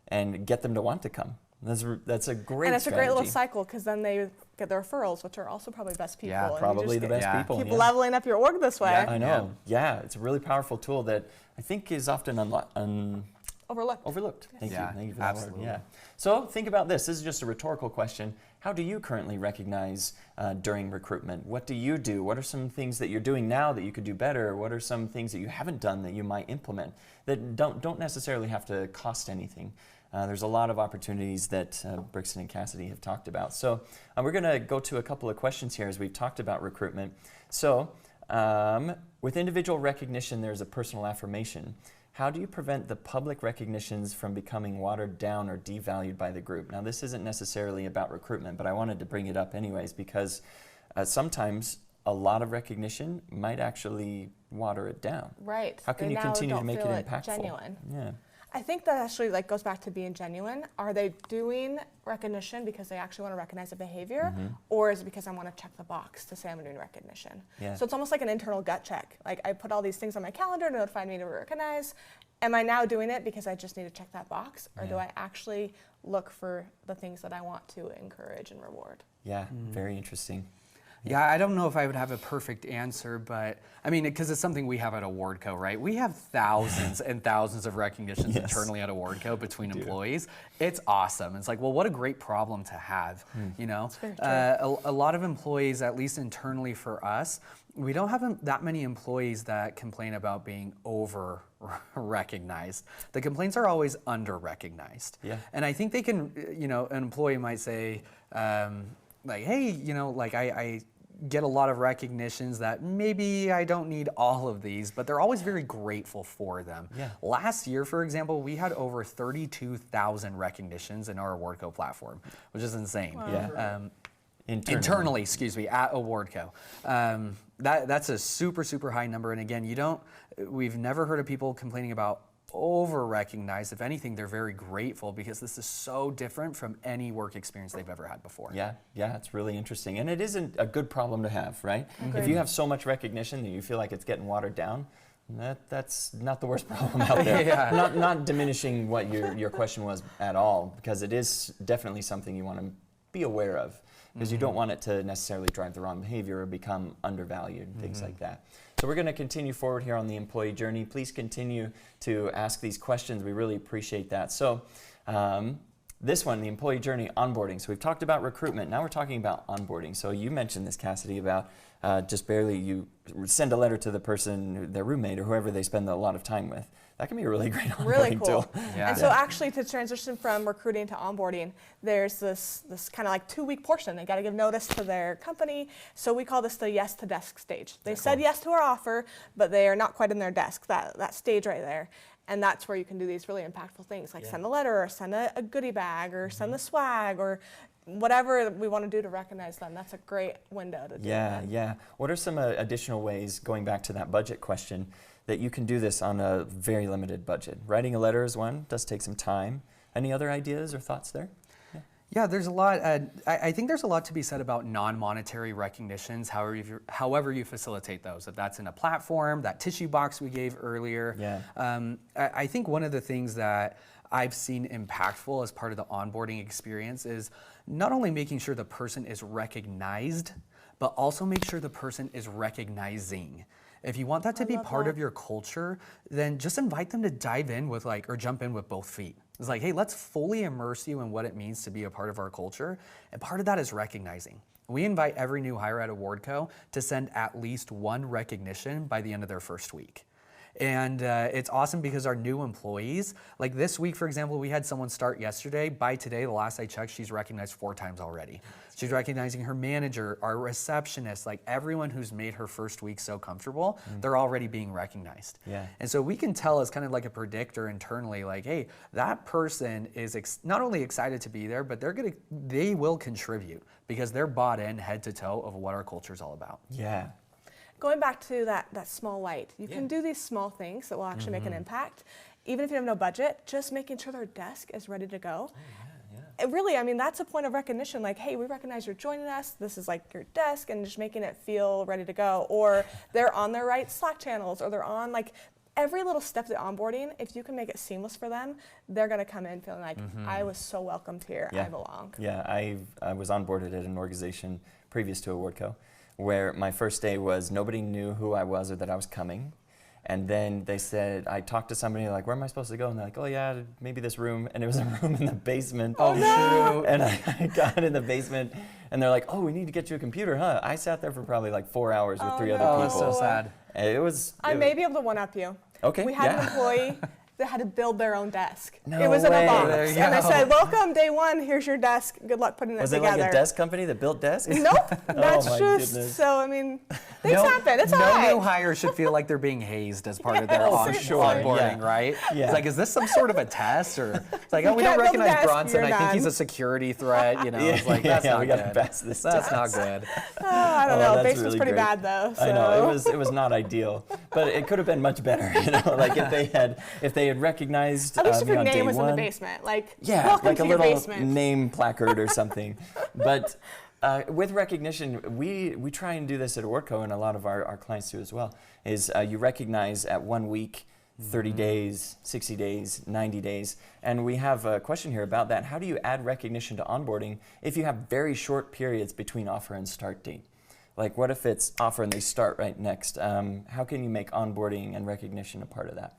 and get them to want to come. That's a great strategy. And it's a great little cycle, because then they get the referrals, which are also probably best people. Yeah, probably the best people. Keep leveling up your org this way. Yeah, I know. Yeah, it's a really powerful tool that I think is often overlooked. Thank you for that word. Yeah. So think about this. This is just a rhetorical question. How do you currently recognize during recruitment? What do you do? What are some things that you're doing now that you could do better? What are some things that you haven't done that you might implement that don't necessarily have to cost anything? There's a lot of opportunities that Brixton and Cassidy have talked about. So we're going to go to a couple of questions here as we've talked about recruitment. So with individual recognition, there's a personal affirmation. How do you prevent the public recognitions from becoming watered down or devalued by the group? Now, this isn't necessarily about recruitment, but I wanted to bring it up anyways, because sometimes a lot of recognition might actually water it down. Right. How can you continue to make it impactful? Genuine. Yeah. I think that actually goes back to being genuine. Are they doing recognition because they actually want to recognize a behavior, or is it because I want to check the box to say I'm doing recognition? Yeah. So it's almost like an internal gut check. Like, I put all these things on my calendar to notify me to recognize. Am I now doing it because I just need to check that box, or do I actually look for the things that I want to encourage and reward? Yeah, very interesting. Yeah, I don't know if I would have a perfect answer, but I mean, because it's something we have at Awardco, right? We have thousands and thousands of recognitions internally at Awardco between employees. It's awesome. It's like, well, what a great problem to have, you know? A lot of employees, at least internally for us, we don't have that many employees that complain about being over recognized. The complaints are always under recognized. Yeah. And I think they can, an employee might say, like, hey, I get a lot of recognitions that maybe I don't need all of these, but they're always very grateful for them. Yeah. Last year, for example, we had over 32,000 recognitions in our Awardco platform, which is insane. Wow. Yeah. Internally, at Awardco. That's a super, super high number. And again, we've never heard of people complaining about over-recognized. If anything, they're very grateful because this is so different from any work experience they've ever had before. Yeah, it's really interesting. And it isn't a good problem to have, right? Agreed. If you have so much recognition that you feel like it's getting watered down, that's not the worst problem out there. Yeah. Not diminishing what your question was at all, because it is definitely something you want to be aware of, because you don't want it to necessarily drive the wrong behavior or become undervalued, things like that. So we're going to continue forward here on the employee journey. Please continue to ask these questions. We really appreciate that. So this one, the employee journey onboarding. So we've talked about recruitment. Now we're talking about onboarding. So you mentioned this, Cassidy, about just barely you send a letter to the person, their roommate, or whoever they spend a lot of time with. That can be a really great onboarding Really cool. tool. Yeah. And so actually to transition from recruiting to onboarding, there's this kind of like 2-week portion. They got to give notice to their company. So we call this the yes to desk stage. They said yes to our offer, but they are not quite in their desk, that stage right there. And that's where you can do these really impactful things, like send a letter or send a goodie bag or send the swag or whatever we want to do to recognize them. That's a great window to do that. Yeah. What are some additional ways, going back to that budget question, that you can do this on a very limited budget? Writing a letter is one, does take some time. Any other ideas or thoughts there? Yeah, there's a lot. I think there's a lot to be said about non-monetary recognitions, however you facilitate those. If that's in a platform, that tissue box we gave earlier. Yeah. I think one of the things that I've seen impactful as part of the onboarding experience is not only making sure the person is recognized, but also make sure the person is recognizing. If you want that to be part of your culture, then just invite them to dive in with or jump in with both feet. It's like, hey, let's fully immerse you in what it means to be a part of our culture. And part of that is recognizing. We invite every new hire at Awardco to send at least one recognition by the end of their first week. And it's awesome because our new employees, like this week, for example, we had someone start yesterday. By today, the last I checked, she's recognized 4 times already. She's recognizing her manager, our receptionist, like everyone who's made her first week so comfortable, they're already being recognized. Yeah. And so we can tell as kind of like a predictor internally, like, hey, that person is not only excited to be there, but they will contribute because they're bought in head to toe of what our culture is all about. Yeah. Going back to that small light, you can do these small things that will actually make an impact. Even if you have no budget, just making sure their desk is ready to go. It really, I mean, that's a point of recognition. Like, hey, we recognize you're joining us. This is like your desk, and just making it feel ready to go. Or they're on their right Slack channels, or they're on like every little step of the onboarding. If you can make it seamless for them, they're going to come in feeling like, I was so welcomed here. I belong. Yeah, I was onboarded at an organization previous to Awardco, where my first day was nobody knew who I was or that I was coming. And then they said, I talked to somebody like, where am I supposed to go? And they're like, oh yeah, maybe this room. And it was a room in the basement. Oh no! And I got in the basement and they're like, oh, we need to get you a computer, huh? I sat there for probably like 4 hours with 3 other people. Oh, that's so sad. And I may be able to one-up you. Okay, We had an employee that had to build their own desk. No It was in way. a box. There you And I go. said, welcome, day one, here's your desk. Good luck putting it Was it together. like a desk company that built desks? Nope. That's my just, goodness. so I mean, things happen. It's all No right. new hire should feel like they're being hazed as part of their Yes, onboarding, yeah. right? Yeah. It's like, is this some sort of a test? Or it's like, oh, we can't don't build a recognize desk, Bronson. you're I think he's done. a security threat. You know, it's like, that's not we got to good. pass this That's test. not good. I don't Oh, know. that's Basement's really pretty great. bad though. So. I know it was not ideal, but it could have been much better. You know, like if they had recognized At least if me your on day name was in the one. basement, like like welcome a to your little basement. name placard or something. But with recognition, we try and do this at Awardco, and a lot of our clients do as well. Is you recognize at 1 week, 30 days, 60 days, 90 days. And we have a question here about that. How do you add recognition to onboarding if you have very short periods between offer and start date? Like what if it's offer and they start right next? How can you make onboarding and recognition a part of that?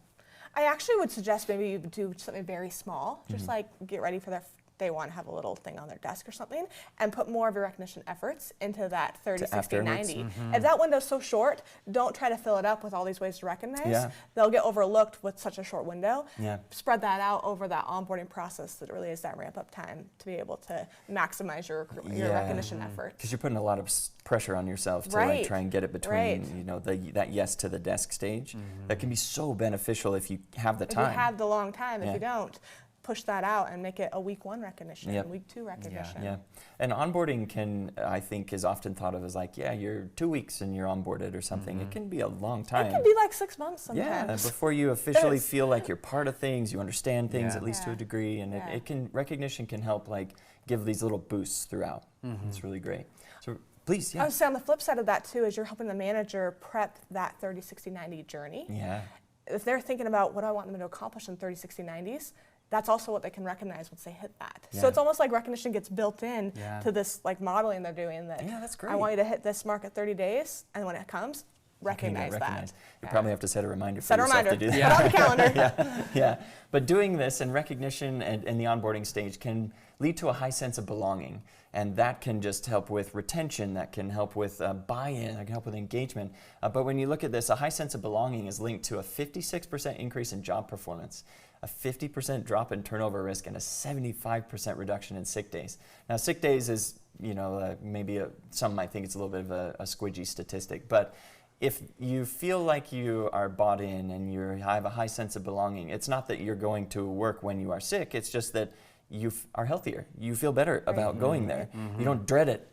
I actually would suggest maybe you do something very small, just like get ready for they want to have a little thing on their desk or something, and put more of your recognition efforts into that 30, 60, 90. If that window's so short, don't try to fill it up with all these ways to recognize. Yeah. They'll get overlooked with such a short window. Yeah. Spread that out over that onboarding process that really is that ramp up time to be able to maximize your recognition efforts. Because you're putting a lot of pressure on yourself to like try and get it between you know that yes to the desk stage. That can be so beneficial if you have the time. If you have the long time, if you don't, push that out and make it a week 1 recognition, Yep. week 2 recognition. Yeah, and onboarding I think, is often thought of as like, yeah, you're 2 weeks and you're onboarded or something. It can be a long time. It can be like 6 months sometimes. Yeah, before you officially feel like you're part of things, you understand things Yeah. at least to a degree, and recognition can help like give these little boosts throughout. It's really great. So please, I would say on the flip side of that too is you're helping the manager prep that 30, 60, 90 journey. Yeah. If they're thinking about what do I want them to accomplish in 30, 60, 90s, that's also what they can recognize once they hit that. Yeah. So it's almost like recognition gets built in Yeah. to this like modeling they're doing that Yeah, that's great. I want you to hit this mark at 30 days, and when it comes, recognize that. You probably have to set a reminder for Set a yourself reminder. to do Put that. it on the calendar. Yeah, but doing this and recognition and the onboarding stage can lead to a high sense of belonging, and that can just help with retention, that can help with buy-in, that can help with engagement. But when you look at this, a high sense of belonging is linked to a 56% increase in job performance, a 50% drop in turnover risk, and a 75% reduction in sick days. Now, sick days is, maybe some might think it's a little bit of a squidgy statistic, but if you feel like you are bought in and you have a high sense of belonging, it's not that you're going to work when you are sick, it's just that you are healthier. You feel better about going there. You don't dread it,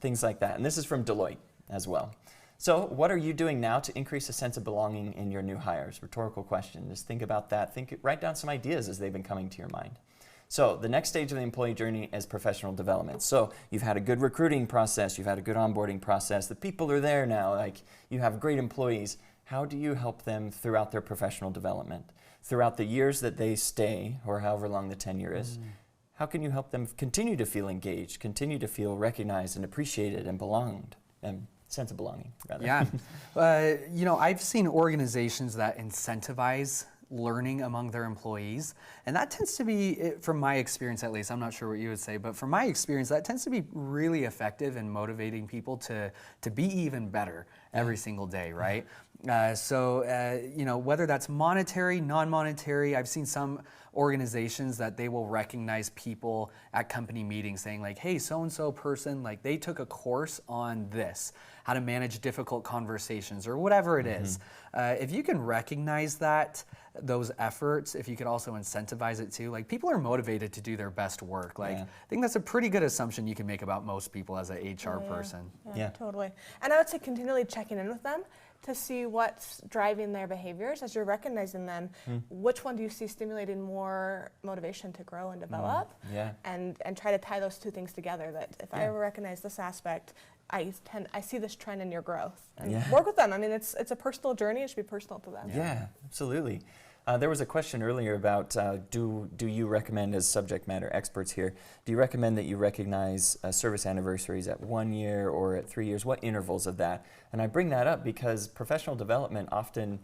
things like that. And this is from Deloitte as well. So what are you doing now to increase a sense of belonging in your new hires? Rhetorical question. Just think about that. Write down some ideas as they've been coming to your mind. So the next stage of the employee journey is professional development. So you've had a good recruiting process, you've had a good onboarding process, the people are there now, like you have great employees. How do you help them throughout their professional development? Throughout the years that they stay, or however long the tenure is, how can you help them continue to feel engaged, continue to feel recognized and appreciated and belonged, and sense of belonging, rather? Yeah. I've seen organizations that incentivize learning among their employees, and that tends to be, from my experience at least, I'm not sure what you would say, but from my experience, that tends to be really effective in motivating people to be even better every single day, right? Whether that's monetary, non-monetary, I've seen some organizations that they will recognize people at company meetings saying like, hey, so-and-so person, like they took a course on this, how to manage difficult conversations or whatever it is. If you can recognize those efforts, if you could also incentivize it too, like people are motivated to do their best work. Like I think that's a pretty good assumption you can make about most people as an HR person. Yeah, totally. And I would say continually checking in with them to see what's driving their behaviors as you're recognizing them. Which one do you see stimulating more motivation to grow and develop? And try to tie those two things together, that if I ever recognize this aspect, I see this trend in your growth. And work with them. I mean, it's a personal journey. It should be personal to them. Yeah, absolutely. There was a question earlier about do you recommend, as subject matter experts here, do you recommend that you recognize service anniversaries at 1 year or at 3 years? What intervals of that? And I bring that up because professional development often,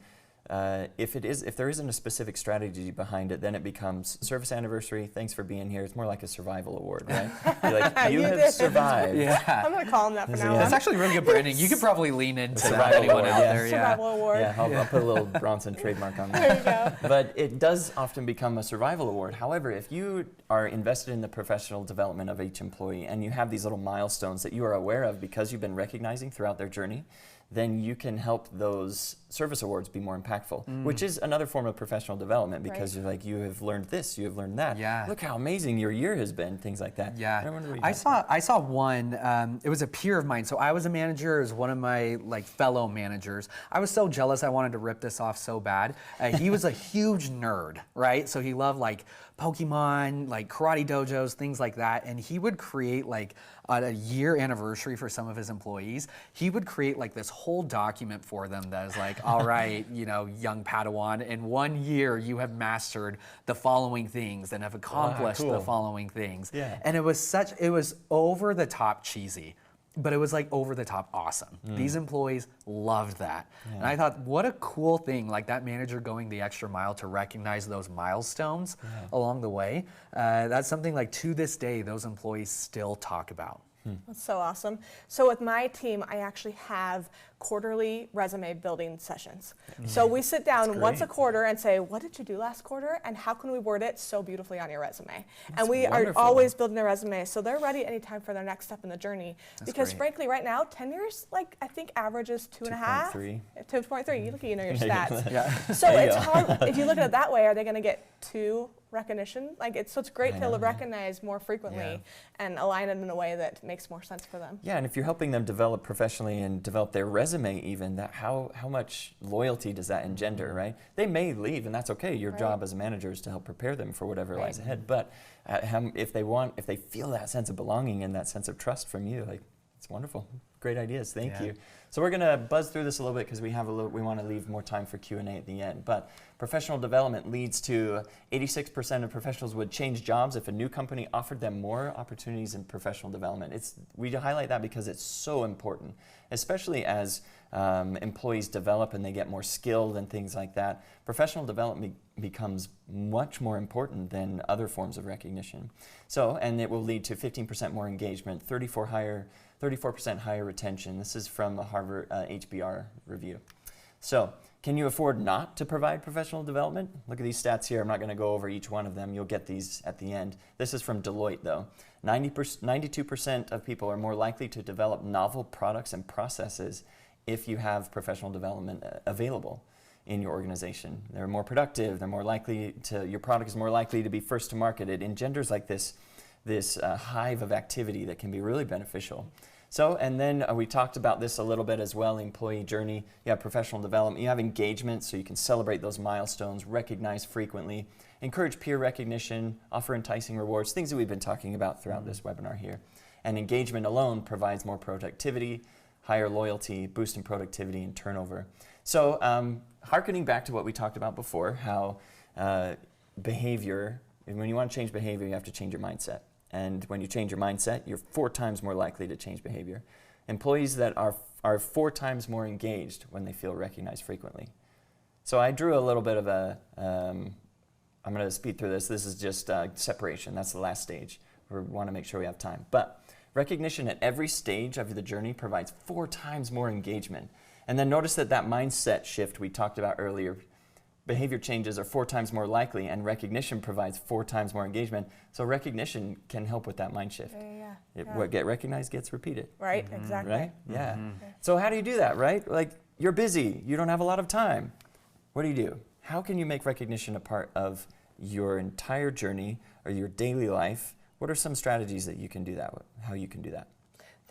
if there isn't a specific strategy behind it, then it becomes service anniversary, thanks for being here. It's more like a survival award, right? You're like, you have survived. I'm going to call them that for now. That's actually really good branding. You could probably lean into that, Survival anyone award, out there. Survival award. Yeah, I'll put a little Bronson trademark on that. There you go. But it does often become a survival award. However, if you are invested in the professional development of each employee and you have these little milestones that you are aware of because you've been recognizing throughout their journey, then you can help those service awards be more impactful, which is another form of professional development because you're like, you have learned this, you have learned that. Yeah. Look how amazing your year has been, things like that. Yeah. I saw one, it was a peer of mine. So I was a manager, it was one of my fellow managers. I was so jealous, I wanted to rip this off so bad. He was a huge nerd, right? So he loved Pokemon, karate dojos, things like that. And he would create a year anniversary for some of his employees. He would create this whole document for them that is all right, young Padawan, in 1 year you have mastered the following things and have accomplished the following things. Yeah. And it was over the top cheesy, but it was over the top awesome. These employees loved that. And I thought, what a cool thing, that manager going the extra mile to recognize those milestones along the way. That's something to this day, those employees still talk about. That's so awesome. So with my team, I actually have quarterly resume building sessions. So we sit down once a quarter and say, what did you do last quarter and how can we word it so beautifully on your resume? And we are always building their resume so they're ready anytime for their next step in the journey. Because frankly, right now, tenures, like I think averages 2.5. 2.3. You look at your stats. So it's hard, if you look at it that way, are they going to get 2 recognition? So it's great to recognize more frequently and align it in a way that makes more sense for them. Yeah, and if you're helping them develop professionally and develop their resume even, that how much loyalty does that engender, right? They may leave and that's okay. Your job as a manager is to help prepare them for whatever lies ahead. But if they feel that sense of belonging and that sense of trust from you, like, it's wonderful. Great ideas. Thank you. So we're going to buzz through this a little bit because we want to leave more time for Q&A at the end. But professional development leads to 86% of professionals would change jobs if a new company offered them more opportunities in professional development. We highlight that because it's so important, especially as employees develop and they get more skilled and things like that. Professional development becomes much more important than other forms of recognition. So, and it will lead to 15% more engagement, 34% higher retention. This is from the Harvard HBR review. So, can you afford not to provide professional development? Look at these stats here. I'm not going to go over each one of them. You'll get these at the end. This is from Deloitte, though. 92% of people are more likely to develop novel products and processes if you have professional development available in your organization. They're more productive. They're more likely to. Your product is more likely to be first to market. It engenders like this hive of activity that can be really beneficial. So, and then we talked about this a little bit as well, employee journey. You have professional development, you have engagement, so you can celebrate those milestones, recognize frequently, encourage peer recognition, offer enticing rewards, things that we've been talking about throughout this webinar here. And engagement alone provides more productivity, higher loyalty, boost in productivity and turnover. So, hearkening back to what we talked about before, how behavior, when you want to change behavior, you have to change your mindset. And when you change your mindset, you're 4 times more likely to change behavior. Employees that are 4 times more engaged when they feel recognized frequently. So I drew a little bit of I'm going to speed through this. This is just separation. That's the last stage. We want to make sure we have time. But recognition at every stage of the journey provides 4 times more engagement. And then notice that mindset shift we talked about earlier. Behavior changes are 4 times more likely, and recognition provides 4 times more engagement. So recognition can help with that mind shift. What get recognized gets repeated. Right, exactly. Right? Yeah. So how do you do that, right? Like, you're busy, you don't have a lot of time. What do? How can you make recognition a part of your entire journey or your daily life? What are some strategies that you can do that with? How you can do that?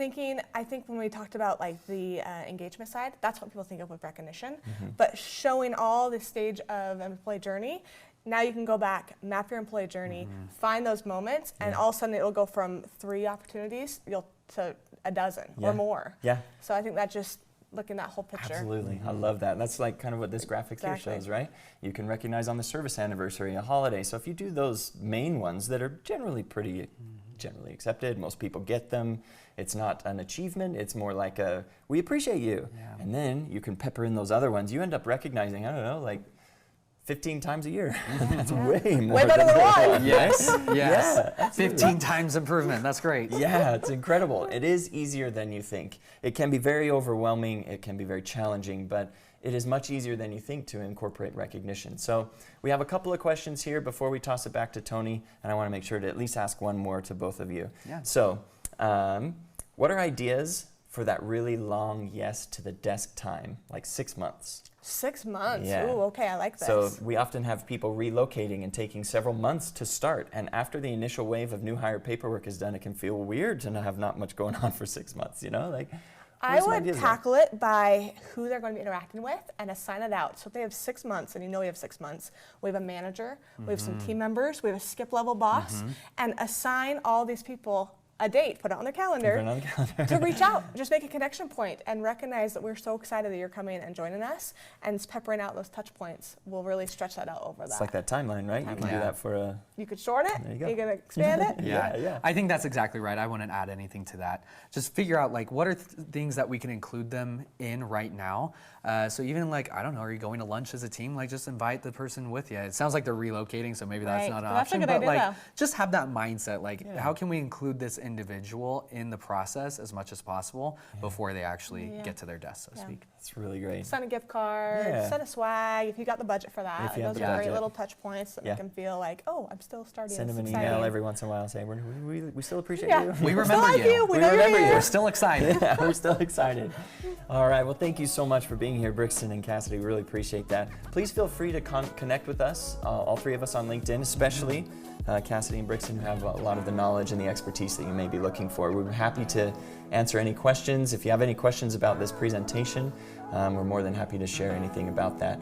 I think when we talked about like the engagement side, that's what people think of with recognition. But showing all the stage of an employee journey, now you can go back, map your employee journey, find those moments, and all of a sudden it'll go from 3 opportunities to a dozen or more. So I think that just looking at that whole picture. Absolutely, I love that. That's like kind of what this graphic here shows, right? You can recognize on the service anniversary, a holiday. So if you do those main ones that are generally pretty generally accepted, most people get them. It's not an achievement, it's more like we appreciate you. And then you can pepper in those other ones. You end up recognizing, I don't know, like 15 times a year. That's way more. Way better than 1. Yes. Yeah, 15 times improvement, that's great. Yeah, it's incredible. It is easier than you think. It can be very overwhelming, it can be very challenging, but it is much easier than you think to incorporate recognition. So we have a couple of questions here before we toss it back to Tony, and I want to make sure to at least ask one more to both of you. So, what are ideas for that really long yes to the desk time, like 6 months? 6 months? Ooh, okay, I like this. So we often have people relocating and taking several months to start, and after the initial wave of new hire paperwork is done, it can feel weird to have not much going on for 6 months, you know? Like, I would tackle it by who they're going to be interacting with and assign it out. So if they have 6 months, and you know we have 6 months, we have a manager, we have some team members, we have a skip level boss, and assign all these people a date, put it on their calendar, to reach out. Just make a connection point and recognize that we're so excited that you're coming and joining us, and peppering out those touch points will really stretch that out over that. It's like that timeline, right? You can do that for a... You could shorten it, there you go. You can expand it. Yeah. I think that's exactly right. I wouldn't add anything to that. Just figure out like what are things that we can include them in right now. So even like, I don't know, are you going to lunch as a team? Like just invite the person with you. It sounds like they're relocating, so maybe that's not an option. That's a good idea, like though. just have that mindset, like how can we include this in individual in the process as much as possible before they actually get to their desk, so to speak. That's really great. Send a gift card, send a swag if you got the budget for that. If you have Those the are great budget. little touch points that make them feel like, oh, I'm still starting. Send them an It's email exciting. every once in a while saying, we still appreciate Yeah. you. We Still remember like you. We know you're remember you. here. We're still excited. Yeah, we're still excited. All right, well, thank you so much for being here, Brixton and Cassidy. We really appreciate that. Please feel free to connect with us, all three of us on LinkedIn, especially Cassidy and Brixton, who have a lot of the knowledge and the expertise that you may be looking for. We're happy to answer any questions. If you have any questions about this presentation, we're more than happy to share anything about that.